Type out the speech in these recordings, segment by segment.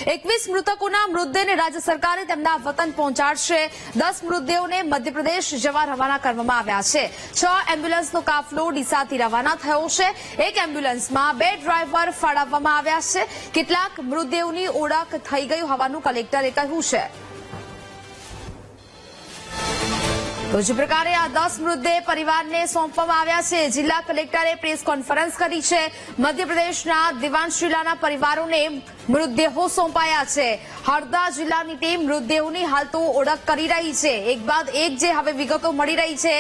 21 મૃતકોના મૃતદેહને રાજ્ય સરકારે તેમના વતન પહોંચાડશે। 10 મૃતદેહોને મધ્યપ્રદેશ જવા રવાના કરવામાં આવ્યા છે। 6 એમ્બ્યુલન્સનો કાફલો ડીસાથી રવાના થયો છે। એક એમ્બ્યુલન્સમાં 2 ડ્રાઈવર ફાળવવામાં આવ્યા છે। કેટલાક મૃતદેહોની ઓળખ થઈ ગઈ હોવાનું કલેક્ટરે કહ્યું છે। તો જે પ્રકારે આ 10 મૃતદેહ પરિવારને સોંપવામાં આવ્યા છે। જિલ્લા કલેક્ટરે પ્રેસ કોન્ફરન્સ કરી છે। મધ્યપ્રદેશના દિવાંશ જિલ્લાના પરિવારોને મૃતદેહો સોંપાયા છે। હરદા જિલ્લાની ટીમ મૃતદેહોની હાલ તો ઓળખ કરી રહી છે। એક બાદ એક જે હવે વિગતો મળી રહી છે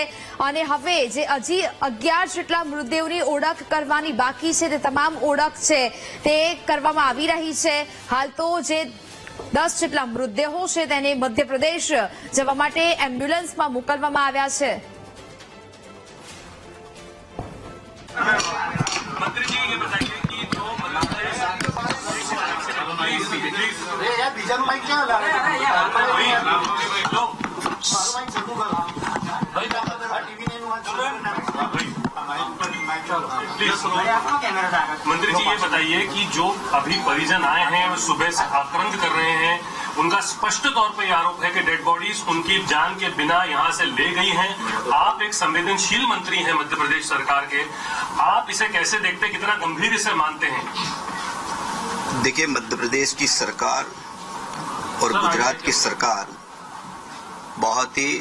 અને હવે જે હજી 11 જેટલા મૃતદેહોની ઓળખ કરવાની બાકી છે તે તમામ ઓળખ છે તે કરવામાં આવી રહી છે। હાલ તો જે 10 જેટલા મૃતદેહો છે તેને મધ્યપ્રદેશ જવા માટે એમ્બ્યુલન્સમાં મોકલવામાં આવ્યા છે। मंत्री जी ये बताइए कि जो अभी परिजन आए हैं सुबह से आक्रंद कर रहे हैं, उनका स्पष्ट तौर पर आरोप है कि डेड बॉडीज उनकी जान के बिना यहाँ से ले गई हैं। आप एक संवेदनशील मंत्री हैं मध्य प्रदेश सरकार के, आप इसे कैसे देखते, कितना गंभीर इसे मानते हैं? देखिए, मध्य प्रदेश की सरकार और गुजरात की सरकार बहुत ही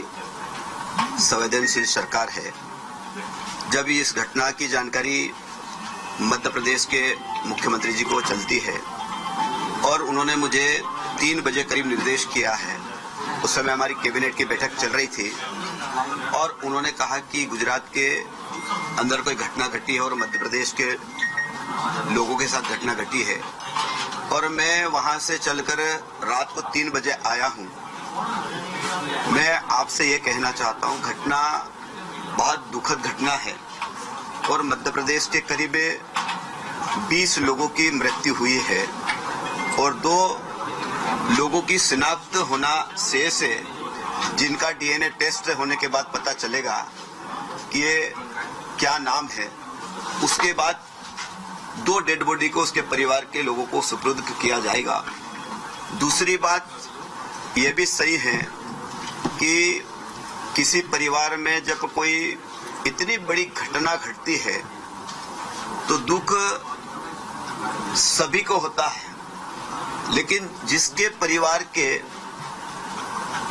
संवेदनशील सरकार है। जब इस घटना की जानकारी मध्य प्रदेश के मुख्यमंत्री जी को चलती है और उन्होंने मुझे 3 बजे करीब निर्देश किया है, उस समय हमारी कैबिनेट की बैठक चल रही थी और उन्होंने कहा कि गुजरात के अंदर कोई घटना घटी है और मध्य प्रदेश के लोगों के साथ घटना घटी है। और मैं वहां से चलकर रात को 3 बजे आया हूं। मैं आपसे ये कहना चाहता हूं, घटना बहुत दुखद घटना है और मध्य प्रदेश के करीब 20 लोगों की मृत्यु हुई है और 2 लोगों की शिनाख्त होना शेष है, जिनका डीएनए टेस्ट होने के बाद पता चलेगा कि ये क्या नाम है। उसके बाद 2 डेड बॉडी को उसके परिवार के लोगों को सुपुर्द किया जाएगा। दूसरी बात ये भी सही है कि किसी परिवार में जब कोई इतनी बड़ी घटना घटती है तो दुख सभी को होता है, लेकिन जिसके परिवार के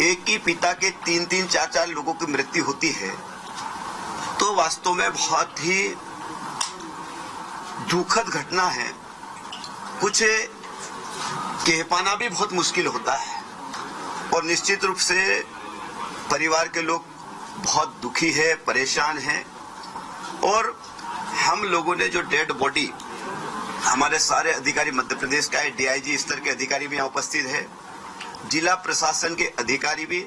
एक ही पिता के 3-3, 4-4 लोगों की मृत्यु होती है तो वास्तव में बहुत ही दुखद घटना है। कुछ कह पाना भी बहुत मुश्किल होता है और निश्चित रूप से परिवार के लोग बहुत दुखी है, परेशान हैं। और हम लोगों ने जो डेड बॉडी, हमारे सारे अधिकारी मध्य प्रदेश का है, डीआईजी स्तर के अधिकारी भी यहाँ उपस्थित है, जिला प्रशासन के अधिकारी भी,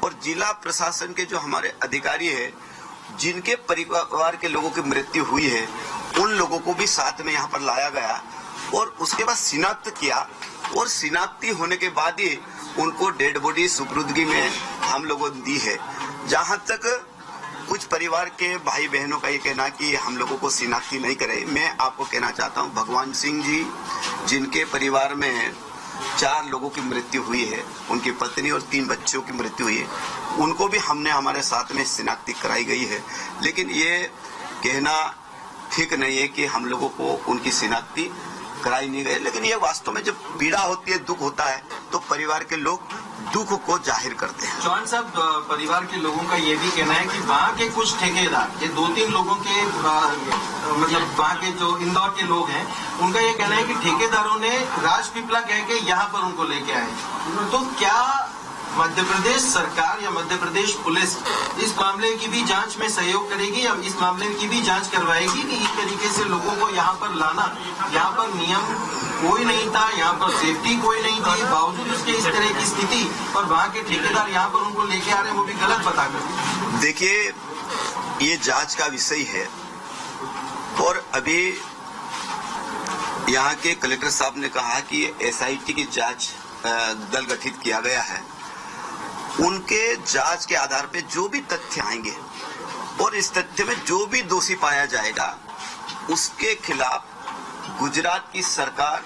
और जिला प्रशासन के जो हमारे अधिकारी है जिनके परिवार के लोगों की मृत्यु हुई है उन लोगों को भी साथ में यहाँ पर लाया गया और उसके बाद शिनाख्त किया और शिनाख्ती होने के बाद ही उनको डेड बॉडी सुपुर्दगी में हम लोगों ने दी है। जहाँ तक कुछ परिवार के भाई बहनों का ये कहना कि हम लोगों को शिनाख्ती नहीं करे, मैं आपको कहना चाहता हूँ, भगवान सिंह जी जिनके परिवार में 4 लोगों की मृत्यु हुई है, उनकी पत्नी और 3 बच्चों की मृत्यु हुई है, उनको भी हमने हमारे साथ में शिनाख्ती कराई गई है। लेकिन ये कहना ठीक नहीं है कि हम लोगों को उनकी शिनाख्ती कराई नहीं गई। लेकिन ये वास्तव में जब पीड़ा होती है, दुख होता है, तो परिवार के लोग दुख को जाहिर करते हैं। चौहान साहब, परिवार के लोगों का ये भी कहना है कि वहाँ के कुछ ठेकेदार, ये 2-3 लोगों के मतलब वहाँ के जो इंदौर के लोग हैं, उनका ये कहना है कि ठेकेदारों ने राजपीपला कह के यहाँ पर उनको लेके आए। तो क्या मध्य प्रदेश सरकार या मध्य प्रदेश पुलिस इस मामले की भी जांच में सहयोग करेगी या इस मामले की भी जांच करवाएगी कि इस तरीके से लोगों को यहाँ पर लाना, यहाँ पर नियम कोई नहीं था, यहाँ पर सेफ्टी कोई नहीं थी, बावजूद उसके इस तरह की स्थिति और वहाँ के ठेकेदार यहाँ पर उनको लेके आ रहे हैं, वो भी गलत बताकर। देखिए, ये जांच का विषय है और अभी यहाँ के कलेक्टर साहब ने कहा कि एसआईटी की जांच दल गठित किया गया है। उनके जांच के आधार पे जो भी तथ्य आएंगे और इस तथ्य में जो भी दोषी पाया जाएगा उसके खिलाफ गुजरात की सरकार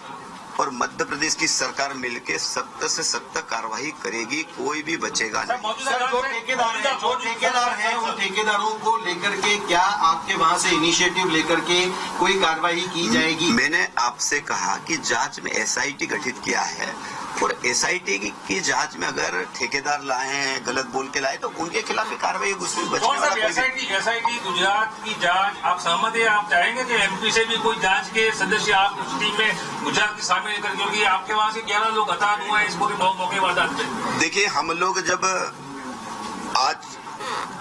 और मध्य प्रदेश की सरकार मिलकर सख्त से सख्त कार्रवाई करेगी, कोई भी बचेगा नहीं। सर, जो ठेकेदार हैं उन ठेकेदारों को लेकर के क्या आपके वहां से इनिशिएटिव लेकर के कोई कार्रवाई की जाएगी? मैंने आपसे कहा कि जांच में एसआईटी गठित किया है और एसआईटी की जांच में अगर ठेकेदार लाए हैं, गलत बोल के लाए, तो उनके खिलाफ भी कार्रवाई, उसमें बचने वाला कोई भी। एसआईटी गुजरात की जांच आप सहमत है? आप चाहेंगे कि एमपी से भी कोई जांच के सदस्य आप उस टीम में गुजरात की शामिल कर, क्योंकि आपके वहां से 11 लोग हताहत हुए हैं इस पूरे मौके वारदात में। देखिए, हम लोग जब आज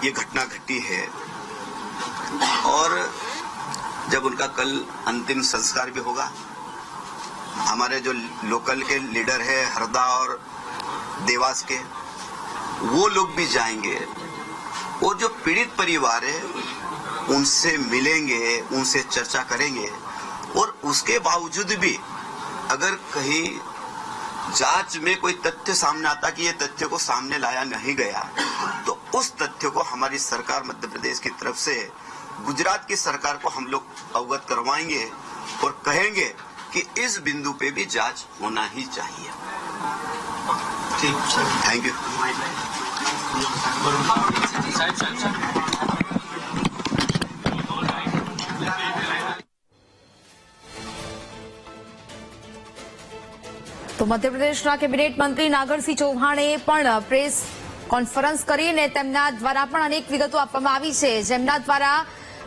ये घटना घटी है और जब उनका कल अंतिम संस्कार भी होगा, हमारे जो लोकल के लीडर है हरदा और देवास के, वो लोग भी जाएंगे और जो पीड़ित परिवार है उनसे मिलेंगे, उनसे चर्चा करेंगे और उसके बावजूद भी अगर कहीं जांच में कोई तथ्य सामने आता कि ये तथ्य को सामने लाया नहीं गया, तो उस तथ्य को हमारी सरकार मध्य प्रदेश की तरफ से गुजरात की सरकार को हम लोग अवगत करवाएंगे और कहेंगे कि इस बिंदु पे भी जांच होना ही चाहिए। ठीक सर, थैंक यू। તો મધ્યપ્રદેશના કેબિનેટ મંત્રી નાગરસિંહ ચૌહાણે પણ પ્રેસ કોન્ફરન્સ કરીને તેમના દ્વારા પણ અનેક વિગતો આપવામાં આવી છે, જેમના દ્વારા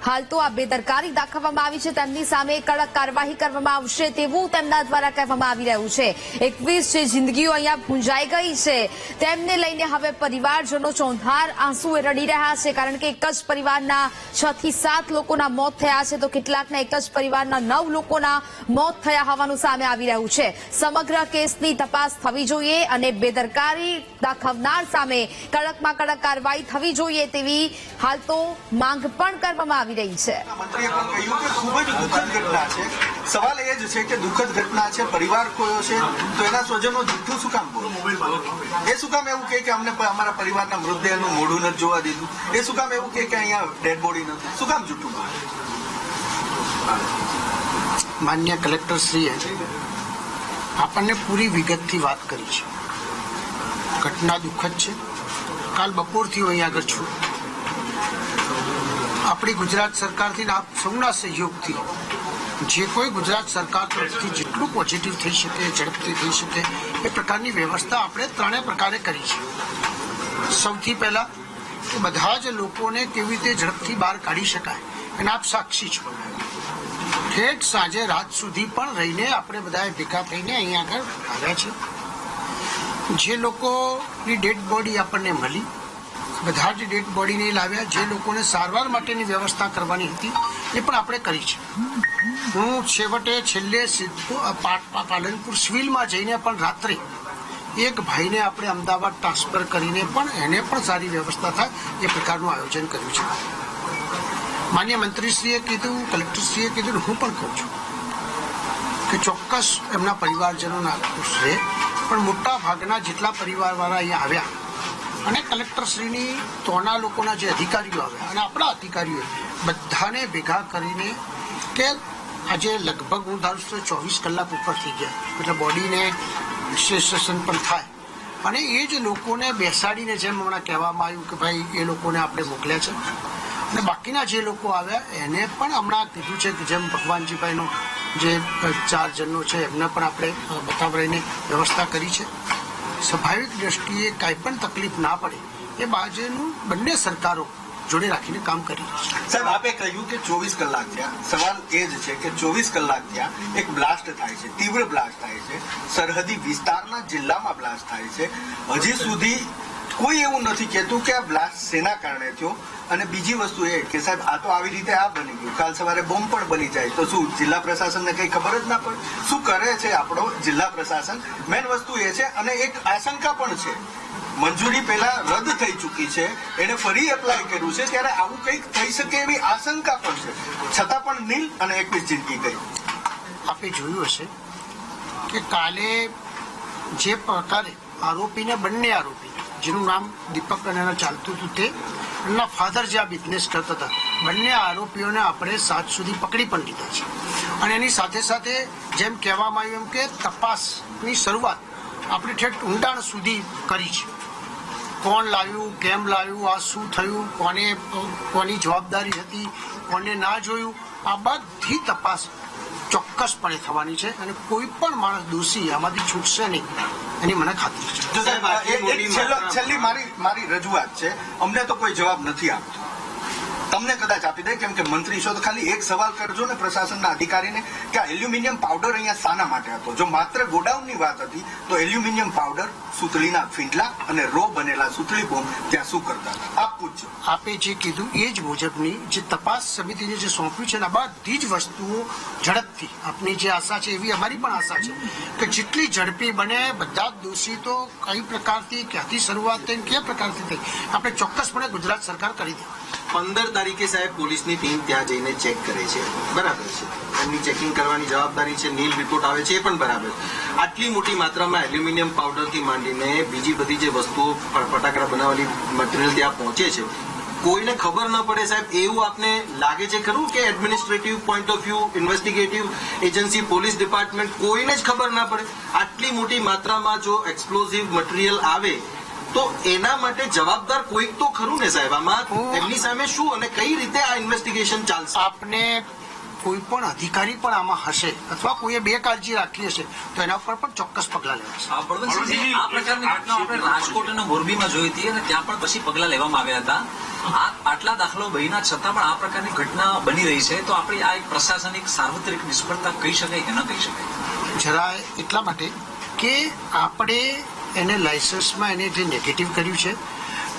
હાલ તો આ બેદરકારી દાખવવામાં આવી છે, તેમની સામે કડક કાર્યવાહી કરવામાં આવશે તેવું તેમના દ્વારા કહેવામાં આવી રહ્યું છે। 21 જે જિંદગીઓ અહીંયા ભૂંજાઈ ગઈ છે તેમને લઈને હવે પરિવારજનો ચોંધાર આંસુએ રડી રહ્યા છે, કારણ કે એક જ પરિવારના 6 થી 7 લોકોના મોત થયા છે, તો કેટલાકના એક જ પરિવારના 9 લોકોના મોત થયા હોવાનું સામે આવી રહ્યું છે। સમગ્ર કેસની તપાસ થવી જોઈએ અને બેદરકારી દાખવનાર સામે કડકમાં કડક કાર્યવાહી થવી જોઈએ તેવી હાલ તો માંગ પણ કરવામાં આવી રહી છે। મંત્રીએ પણ કહ્યું કે ખૂબ જ દુઃખદ ઘટના છે। સવાલ એ જ છે કે દુઃખદ ઘટના છે, પરિવાર ખોયો છે, તો એના સ્વજનો જૂઠું શું કામ બોલે? એ શું કામ એવું કહે કે અમને અમારા પરિવારના મૃતદેહનું મોઢું નથી જોવા દીધું? એ શું કામ એવું કહે કે અહીંયા ડેડ બોડી નથી? શું કામ જૂઠું બોલે? માન્ય કલેક્ટરશ્રીએ આપણને પૂરી વિગતથી વાત કરી છે। ઘટના દુઃખદ છે। કાલ બપોરથી હું અહીં આગળ છું। આપણી ગુજરાત સરકારથી આપ સૌના સહયોગથી જે કોઈ ગુજરાત સરકાર તરફથી જેટલું પોઝિટિવ થઈ શકે, ઝડપથી થઈ શકે એ પ્રકારની વ્યવસ્થા આપણે ત્રણેય પ્રકારે કરી છે। સૌથી પહેલા બધા જ લોકોને કેવી રીતે ઝડપથી બહાર કાઢી શકાય એના આપ સાક્ષી છો। ઠેઠ સાંજે રાત સુધી પણ રહીને આપણે બધાએ ભેગા થઈને અહીં આગળ આવ્યા છે। જે લોકોની ડેડ બોડી આપણને મળી, બધા જ ડેડ બોડી નહીં લાવ્યા, જે લોકોને સારવાર માટેની વ્યવસ્થા કરવાની હતી એ પણ આપણે કરી છે। હું છેલ્લે પાલનપુર સિવિલમાં જઈને પણ રાત્રે એક ભાઈને આપણે અમદાવાદ ટ્રાન્સફર કરીને પણ એને પણ સારી વ્યવસ્થા થાય એ પ્રકારનું આયોજન કર્યું છે। માન્ય મંત્રીશ્રીએ કીધું, કલેક્ટરશ્રીએ કીધું, હું પણ કહું છું કે ચોક્કસ એમના પરિવારજનોના ખુશ રહે, પણ મોટા ભાગના જેટલા પરિવારવાળા અહીંયા આવ્યા અને કલેક્ટરશ્રીની તોના લોકોના જે અધિકારીઓ આવ્યા અને આપણા અધિકારીઓ બધાને ભેગા કરીને કે આજે લગભગ હું ધારું છું 24 કલાક ઉપર થઈ ગયા, એટલે બોડીને વિશેષણ પણ થાય અને એ જ લોકોને બેસાડીને જેમ હમણાં કહેવામાં આવ્યું કે ભાઈ એ લોકોને આપણે મોકલ્યા છે અને બાકીના જે લોકો આવ્યા એને પણ હમણાં કીધું છે કે જેમ ભગવાનજીભાઈનો જે 4 જણનો છે એમને પણ આપણે બતાવવાની વ્યવસ્થા કરી છે। સ્વાભાવિક દ્રષ્ટિએ કાંઈ પણ તકલીફ ના પડે એ બાજુનું બંને સરકારો જોડે રાખીને કામ કરી રહી છે। સાહેબ, આપે કહ્યું કે 24 કલાક થયા। સવાલ એ જ છે કે 24 કલાક થયા, એક બ્લાસ્ટ થાય છે, તીવ્ર બ્લાસ્ટ થાય છે, સરહદી વિસ્તારના જિલ્લામાં બ્લાસ્ટ થાય છે। હજી સુધી કોઈ એવું નથી કહેતું કે આ બ્લાસ્ટ શેના કારણે થયો। અને બીજી વસ્તુ એ કે સાહેબ, આ તો આવી રીતે આ બની ગયું, કાલ સવારે બોમ્બ પણ બની જાય તો શું જિલ્લા પ્રશાસનને કંઈ ખબર જ ના પડે? શું કરે છે આપણો જિલ્લા પ્રશાસન? મેન વસ્તુ એ છે અને એક આશંકા પણ છે, મંજૂરી પહેલા રદ થઈ ચૂકી છે, એને ફરી એપ્લાય કર્યું છે, ત્યારે આવું કંઈક થઈ શકે એવી આશંકા પણ છે, છતાં પણ નીલ અને 21 જિંદગી ગઈ। આપે જોયું હશે કે કાલે જે પ્રકારે આરોપીને, બંને આરોપી જેનું નામ દીપક અને ચાલતું હતું તે એમના ફાધર જે આ બિઝનેસ કરતા હતા, બંને આરોપીઓને આપણે 7 સુધી પકડી પણ લીધા છે અને એની સાથે સાથે જેમ કહેવામાં આવ્યું એમ કે તપાસની શરૂઆત આપણે ઠેઠ ઊંડાણ સુધી કરી છે. કોણ લાવ્યું, કેમ લાવ્યું, આ શું થયું, કોની જવાબદારી હતી, કોને ના જોયું, આ બધી તપાસ ચોક્કસપણે થવાની છે અને કોઈ પણ માણસ દોષી આમાંથી છૂટશે નહીં એની મને ખાતરી છે. છેલ્લી મારી રજૂઆત છે, અમને તો કોઈ જવાબ નથી આપતો, તમને કદાચ આપી દે, કેમ કે મંત્રી છો તો ખાલી એક સવાલ કરજો ને પ્રશાસનના અધિકારીને કે આ એલ્યુમિનિયમ પાવડર અહીંયા શાના માટે હતો. જો માત્ર ગોડાઉનની વાત હતી તો એલ્યુમિનિયમ પાવડર, સુતળીના ફીંડલા અને રો બનેલા સુતળી બોમ્બ ત્યાં શું કરતા હતા, આપ પૂછજો. આપે જે કીધું એ જ મુજબની જે તપાસ સમિતિને જે સોંપ્યું છે એના બધી જ વસ્તુઓ ઝડપથી, આપની જે આશા છે એવી અમારી પણ આશા છે કે જેટલી ઝડપી બને બધા જ દોષિતો કઈ પ્રકારથી, ક્યાંથી શરૂઆત થઈ, કયા પ્રકારથી થઈ, આપણે ચોક્કસપણે ગુજરાત સરકાર કરી દે. 15 તારીખે સાહેબ પોલીસની ટીમ ત્યાં જઈને ચેક કરે છે, બરાબર છે, એમની ચેકિંગ કરવાની જવાબદારી છે, નીલ રિપોર્ટ આવે છે એ પણ બરાબર. આટલી મોટી માત્રામાં એલ્યુમિનિયમ પાવડરથી માંડીને બીજી બધી જે વસ્તુઓ ફટાકડા બનાવવાની મટીરિયલ ત્યાં પહોંચે છે, કોઈને ખબર ન પડે સાહેબ, એવું આપને લાગે છે ખરું કે administrative point of view, investigative agency, police department, કોઈને જ ખબર ના પડે? આટલી મોટી માત્રામાં જો એક્સપ્લોઝિવ મટીરિયલ આવે તો એના માટે જવાબદાર કોઈક તો ખરું ને સાહેબ? આમાં એમની સામે શું અને કઈ રીતે આ ઇન્વેસ્ટિગેશન ચાલશે? આપને કોઈ પણ અધિકારી પણ આમાં હશે અથવા કોઈએ બેકાળજી રાખી હશે તો એના ઉપર પણ ચોક્કસ પગલાં લેવાશે. આ પ્રકારની ઘટના આપણે રાજકોટ અને મોરબીમાં જોઈ હતી અને ત્યાં પણ પછી પગલાં લેવામાં આવ્યા હતા. આટલા દાખલો બન્યા છતાં પણ આ પ્રકારની ઘટના બની રહી છે, તો આપણી આ એક પ્રશાસનિક સાર્વત્રિક નિષ્ફળતા કહી શકાય કે ન કહી શકાય? જરા એટલા માટે કે આપણે એને લાયસન્સમાં એને જે નેગેટિવ કર્યું છે,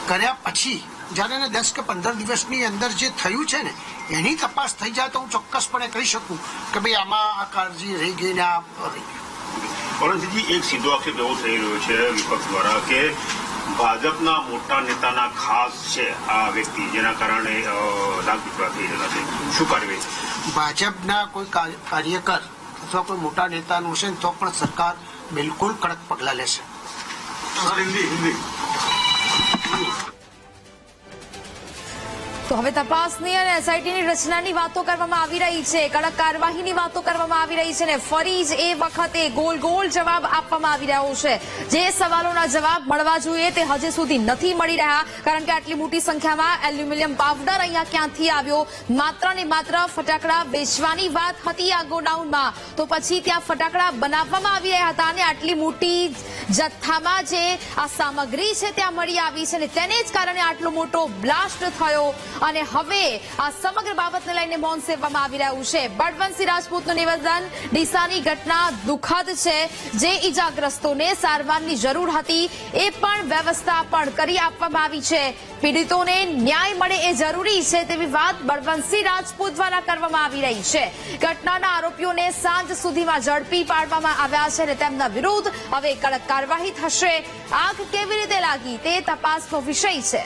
કર્યા પછી જ્યારે એને 10 કે 15 દિવસની અંદર જે થયું છે ને એની તપાસ થઈ જાય તો હું ચોક્કસપણે કહી શકું કે ભાઈ આમાં આ કાળજી રહી ગઈ ને આ રહી ગયું. પરંતુ એક સીધો આક્ષેપ એવો થઈ રહ્યો છે વિપક્ષ દ્વારા કે ભાજપના મોટા નેતાના ખાસ છે આ વ્યક્તિ, જેના કારણે લાગપીપળા થઈ રહ્યા છે. શું કાર્યવાહી? ભાજપના કોઈ કાર્યકર અથવા કોઈ મોટા નેતાનું હશે તો પણ સરકાર બિલકુલ કડક પગલાં લેશે. તો હવે તપાસની અને એસઆઈટીની રચનાની વાતો કરવામાં આવી રહી છે, કડક કાર્યવાહીની વાતો કરવામાં આવી રહી છે ને ફરી જ એ વખતે ગોલ ગોલ જવાબ આપવામાં આવી રહ્યો છે. જે સવાલોના જવાબ મળવા જોઈએ તે હજી સુધી નથી મળી રહ્યા, કારણ કે આટલી મોટી સંખ્યામાં એલ્યુમિનિયમ પાવડર અહીંયા ક્યાંથી આવ્યો? માત્ર ને માત્ર ફટાકડા વેચવાની વાત હતી આ ગોડાઉનમાં, તો પછી ત્યાં ફટાકડા બનાવવામાં આવી રહ્યા હતા અને આટલી મોટી જથ્થામાં જે આ સામગ્રી છે ત્યાં મળી આવી છે ને તેને જ કારણે આટલો મોટો બ્લાસ્ટ થયો. અને હવે આ સમગ્ર બાબતને લઈને મૌન સેવવામાં આવી રહ્યું છે. બળવંતસિંહ રાજપૂતનું નિવેદન, ડીસાની ઘટના દુઃખદ છે, જે ઈજાગ્રસ્તોને સારવારની જરૂર હતી એ પણ વ્યવસ્થા પણ કરી આપવામાં આવી છે. પીડિતોને ન્યાય મળે એ જરૂરી છે તેવી વાત બળવંતસિંહ રાજપૂત દ્વારા કરવામાં આવી રહી છે. ઘટનાના આરોપીઓને સાંજ સુધીમાં ઝડપી પાડવામાં આવ્યા છે અને તેમના વિરુદ્ધ હવે કડક કાર્યવાહી થશે. આગ કેવી રીતે લાગી તે તપાસનો વિષય છે.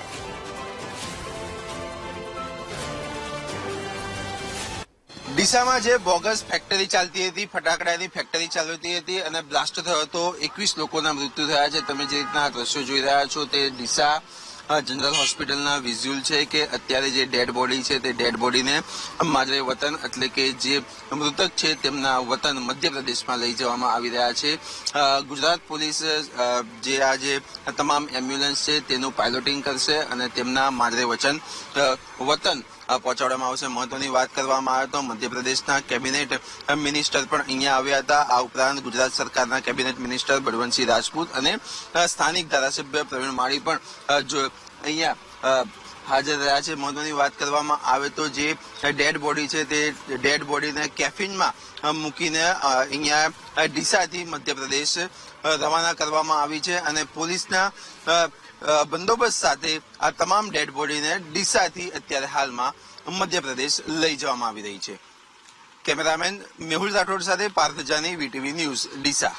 ડીસામાં જે બોગસ ફેક્ટરી ચાલતી હતી, ફટાકડાની ફેક્ટરી ચાલતી હતી અને બ્લાસ્ટ થયો હતો, 21 લોકોના મૃત્યુ થયા છે. તમે જે રીતના દ્રશ્યો જોઈ રહ્યા છો તે ડીસા જનરલ હોસ્પિટલના વિઝ્યુઅલ છે કે અત્યારે જે ડેડ બોડી છે તે ડેડ બોડીને માજરે વતન એટલે કે જે મૃતક છે તેમના વતન મધ્યપ્રદેશમાં લઈ જવામાં આવી રહ્યા છે. ગુજરાત પોલીસ જે આ જે તમામ એમ્બ્યુલન્સ છે તેનું પાયલોટિંગ કરશે અને તેમના માજરે વતન પહોંચાડવામાં આવશે. મહત્વની વાત કરવામાં આવે તો મધ્યપ્રદેશના કેબિનેટ મિનિસ્ટર પણ અહીંયા આવ્યા હતા. આ ઉપરાંત ગુજરાત સરકારના કેબિનેટ મિનિસ્ટર બળવંતસિંહ રાજપૂત અને સ્થાનિક ધારાસભ્ય પ્રવીણ માળી પણ અહીંયા હાજર રહ્યા છે. મહત્વની વાત કરવામાં આવે તો જે ડેડ બોડી છે તે ડેડ બોડીને કેફિનમાં મૂકીને અહીંયા ડીસાથી મધ્યપ્રદેશ રવાના કરવામાં આવી છે અને પોલીસના બંદોબસ્ત સાથે આ તમામ ડેડ બોડીને ડીસાથી અત્યારે હાલમાં મધ્યપ્રદેશ લઈ જવામાં આવી રહી છે. કેમેરામેન મેહુલ રાઠોડ સાથે પાર્થ જાની, વીટીવી ન્યૂઝ, ડીસા.